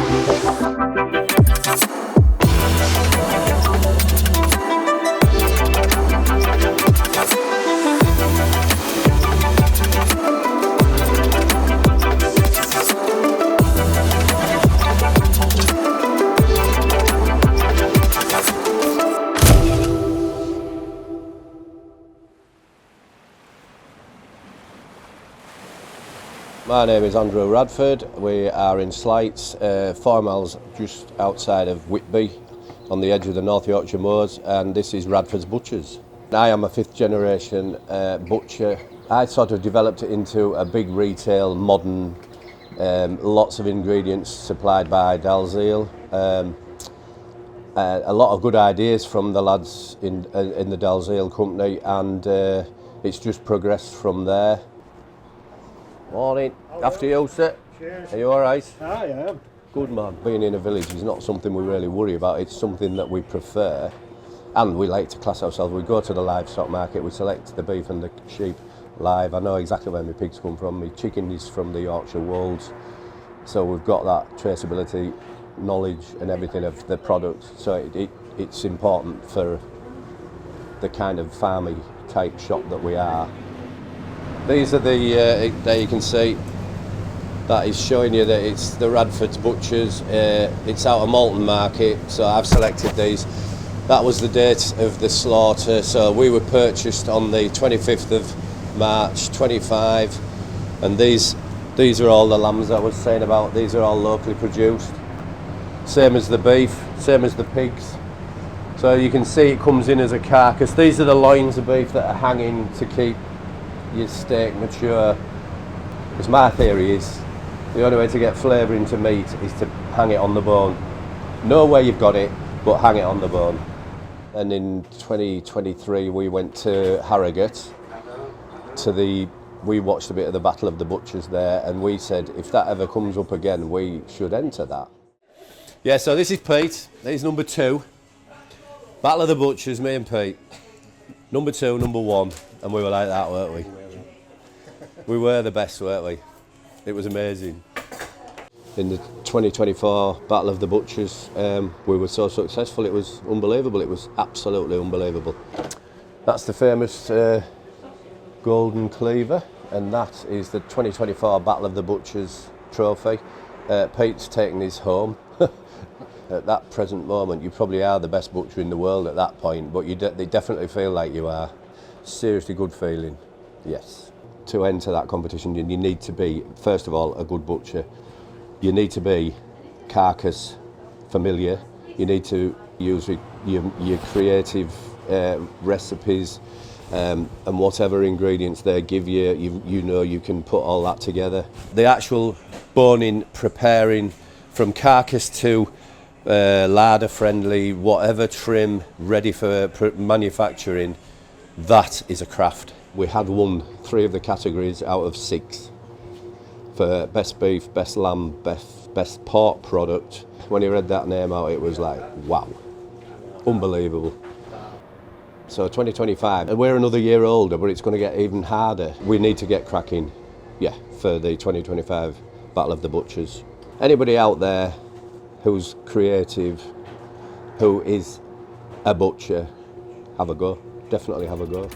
My name is Radford. We are in Sleights, 4 miles just outside of Whitby, on the edge of the North Yorkshire Moors, and this is Radford's Butchers. I am a 5th generation butcher. I sort of developed it into a big retail, modern, lots of ingredients supplied by Dalziel. A lot of good ideas from the lads in the Dalziel company, and it's just progressed from there. Morning. Hello. After you, sir. Cheers. Are you all right? I am. Good man. Being in a village is not something we really worry about. It's something that we prefer, and we like to class ourselves. We go to the livestock market, we select the beef and the sheep live. I know exactly where my pigs come from. My chicken is from the Yorkshire Wolds, so we've got that traceability knowledge and everything of the product. So it's important for the kind of farmy type shop that we are. These are the, there you can see, that is showing you that it's the Radford's Butchers. It's out of Malton Market, so I've selected these. That was the date of the slaughter, so we were purchased on the 25th of March 25, and these are all the lambs I was saying about. These are all locally produced. Same as the beef, same as the pigs. So you can see it comes in as a carcass. These are the loins of beef that are hanging to keep your steak mature. Because my theory is the only way to get flavour into meat is to hang it on the bone. Know where you've got it, but hang it on the bone. And in 2023 we went to Harrogate we watched a bit of the Battle of the Butchers there, and we said if that ever comes up again we should enter that. Yeah, so this is Pete, he's number 2. Battle of the Butchers, me and Pete. Number 2, number 1, and we were like that, weren't we? We were the best, weren't we? It was amazing. In the 2024 Battle of the Butchers, we were so successful, it was unbelievable. It was absolutely unbelievable. That's the famous golden cleaver, and that is the 2024 Battle of the Butchers trophy. Pete's taken his home. At that present moment, you probably are the best butcher in the world at that point, but they definitely feel like you are. Seriously good feeling, yes. To enter that competition, you need to be, first of all, a good butcher. You need to be carcass familiar. You need to use your creative recipes and whatever ingredients they give you, you know you can put all that together. The actual boning, preparing from carcass to larder friendly, whatever trim, ready for manufacturing, that is a craft. We had won 3 of the categories out of 6 for best beef, best lamb, best pork product. When he read that name out, it was like, wow, unbelievable. So 2025, and we're another year older, but it's going to get even harder. We need to get cracking, yeah, for the 2025 Battle of the Butchers. Anybody out there who's creative, who is a butcher, have a go. Definitely have a go.